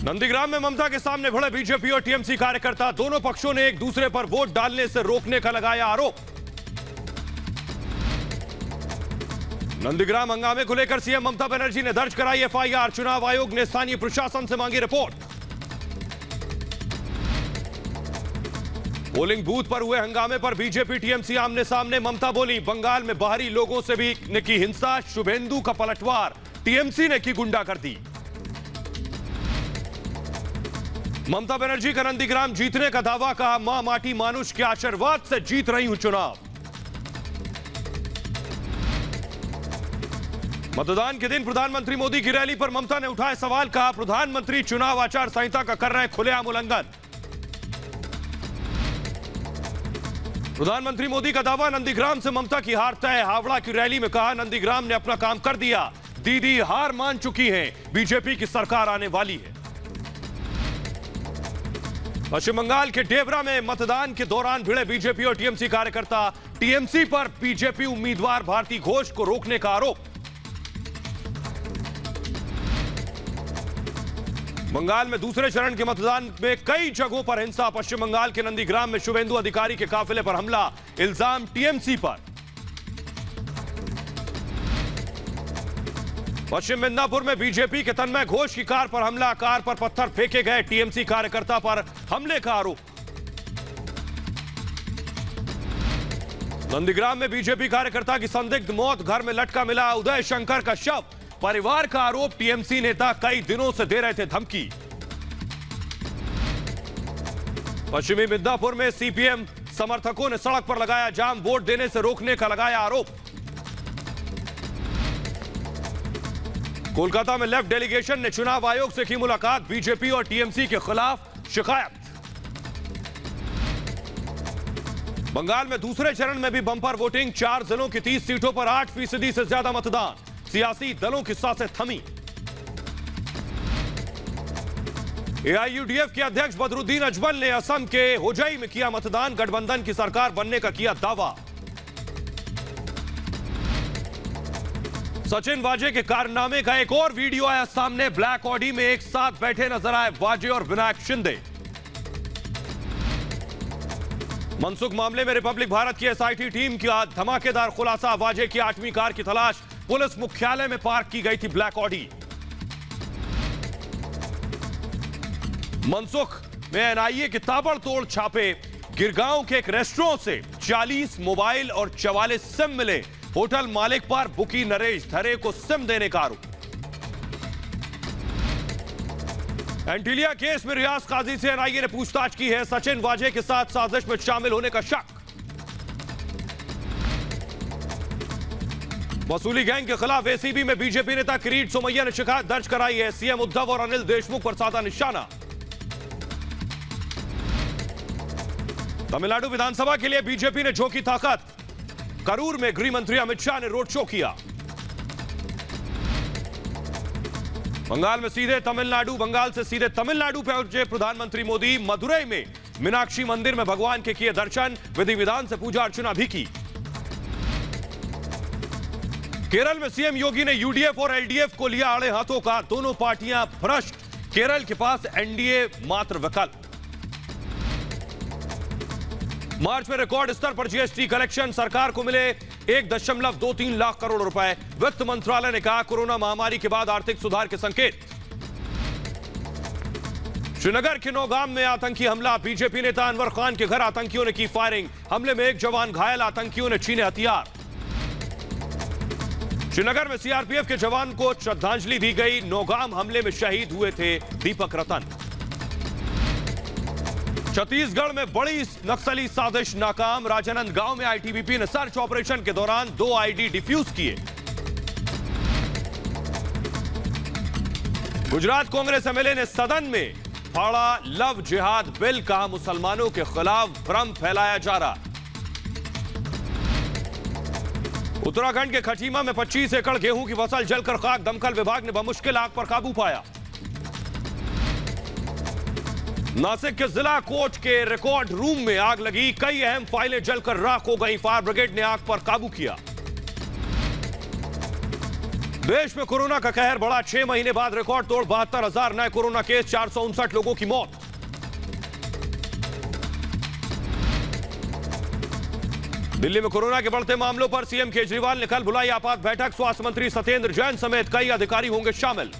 नंदीग्राम में ममता के सामने भिड़े बीजेपी और टीएमसी कार्यकर्ता। दोनों पक्षों ने एक दूसरे पर वोट डालने से रोकने का लगाया आरोप। नंदीग्राम हंगामे को लेकर सीएम ममता बनर्जी ने दर्ज कराई एफआईआर। चुनाव आयोग ने स्थानीय प्रशासन से मांगी रिपोर्ट। पोलिंग बूथ पर हुए हंगामे पर बीजेपी टीएमसी आमने सामने। ममता बोली, बंगाल में बाहरी लोगों से भी ने की हिंसा, शुभेंदु का पलटवार, टीएमसी ने की गुंडागर्दी। ममता बनर्जी का नंदीग्राम जीतने का दावा, कहा मां माटी मानुष के आशीर्वाद से जीत रही हूं चुनाव। मतदान के दिन प्रधानमंत्री मोदी की रैली पर ममता ने उठाए सवाल, कहा प्रधानमंत्री चुनाव आचार संहिता का कर रहे हैं खुलेआम उल्लंघन। प्रधानमंत्री मोदी का दावा, नंदीग्राम से ममता की हार तय। हावड़ा की रैली में कहा नंदीग्राम ने अपना काम कर दिया, दीदी हार मान चुकी हैं, बीजेपी की सरकार आने वाली है। पश्चिम बंगाल के डेबरा में मतदान के दौरान भिड़े बीजेपी और टीएमसी कार्यकर्ता। टीएमसी पर बीजेपी उम्मीदवार भारती घोष को रोकने का आरोप। बंगाल में दूसरे चरण के मतदान में कई जगहों पर हिंसा। पश्चिम बंगाल के नंदीग्राम में शुभेंदु अधिकारी के काफिले पर हमला, इल्जाम टीएमसी पर। पश्चिम मिदनापुर में बीजेपी के तन्मय घोष की कार पर हमला, कार पर पत्थर फेंके गए, टीएमसी कार्यकर्ता पर हमले का आरोप। नंदीग्राम में बीजेपी कार्यकर्ता की संदिग्ध मौत, घर में लटका मिला उदय शंकर का शव, परिवार का आरोप, टीएमसी नेता कई दिनों से दे रहे थे धमकी। पश्चिमी मिदनापुर में सीपीएम समर्थकों ने सड़क पर लगाया जाम, वोट देने से रोकने का लगाया आरोप। कोलकाता में लेफ्ट डेलीगेशन ने चुनाव आयोग से की मुलाकात, बीजेपी और टीएमसी के खिलाफ शिकायत। बंगाल में दूसरे चरण में भी बंपर वोटिंग, 4 जिलों की 30 सीटों पर 8% से ज्यादा मतदान, सियासी दलों की सांसें थमी। एआईयूडीएफ के अध्यक्ष बदरुद्दीन अजमल ने असम के होजाई में किया मतदान, गठबंधन की सरकार बनने का किया दावा। सचिन वाजे के कारनामे का एक और वीडियो आया सामने, ब्लैक ऑडी में एक साथ बैठे नजर आए वाजे और विनायक शिंदे। मनसुख मामले में रिपब्लिक भारत की एसआईटी टीम का धमाकेदार खुलासा, वाजे की 8वीं कार की तलाश, पुलिस मुख्यालय में पार्क की गई थी ब्लैक ऑडी। मनसुख में एनआईए के ताबड़तोड़ छापे, गिरगांव के एक रेस्टोरेंट से 40 मोबाइल और 44 सिम मिले, होटल मालिक पर बुकी नरेश धरे को सिम देने का आरोप। एंटीलिया केस में रियाज काजी से एनआईए ने पूछताछ की है, सचिन वाजे के साथ साजिश में शामिल होने का शक। वसूली गैंग के खिलाफ एसीबी में बीजेपी नेता किरीट सोमैया ने शिकायत दर्ज कराई है, सीएम उद्धव और अनिल देशमुख पर साधा निशाना। तमिलनाडु विधानसभा के लिए बीजेपी ने झोंकी ताकत, करूर में गृह मंत्री अमित शाह ने रोड शो किया। बंगाल से सीधे तमिलनाडु पहुंचे प्रधानमंत्री मोदी, मदुरई में मीनाक्षी मंदिर में भगवान के किए दर्शन, विधि विधान से पूजा अर्चना भी की। केरल में सीएम योगी ने यूडीएफ और एलडीएफ को लिया आड़े हाथों का, दोनों पार्टियां भ्रष्ट, केरल के पास एनडीए मात्र विकल्प। मार्च में रिकॉर्ड स्तर पर जीएसटी कलेक्शन, सरकार को मिले 1.23 लाख करोड़ रुपए। वित्त मंत्रालय ने कहा कोरोना महामारी के बाद आर्थिक सुधार के संकेत। श्रीनगर के नौगाम में आतंकी हमला, बीजेपी नेता अनवर खान के घर आतंकियों ने की फायरिंग, हमले में एक जवान घायल, आतंकियों ने छीने हथियार। श्रीनगर में सीआरपीएफ के जवान को श्रद्धांजलि दी गई, नौगाम हमले में शहीद हुए थे दीपक रतन। छत्तीसगढ़ में बड़ी नक्सली साजिश नाकाम, राजनांदगांव में आईटीबीपी ने सर्च ऑपरेशन के दौरान 2 आईडी डिफ्यूज किए। गुजरात कांग्रेस एमएलए ने सदन में फाड़ा लव जिहाद बिल, कहा मुसलमानों के खिलाफ भ्रम फैलाया जा रहा। उत्तराखंड के खटीमा में 25 एकड़ गेहूं की फसल जलकर खाक, दमकल विभाग ने बमुश्किल आग पर काबू पाया। नासिक के जिला कोर्ट के रिकॉर्ड रूम में आग लगी, कई अहम फाइलें जलकर राख हो गई, फायर ब्रिगेड ने आग पर काबू किया। देश में कोरोना का कहर बढ़ा, 6 महीने बाद रिकॉर्ड तोड़ 72,000 नए कोरोना केस, 459 लोगों की मौत। दिल्ली में कोरोना के बढ़ते मामलों पर सीएम केजरीवाल ने कल बुलाई आपात बैठक, स्वास्थ्य मंत्री सत्येंद्र जैन समेत कई अधिकारी होंगे शामिल।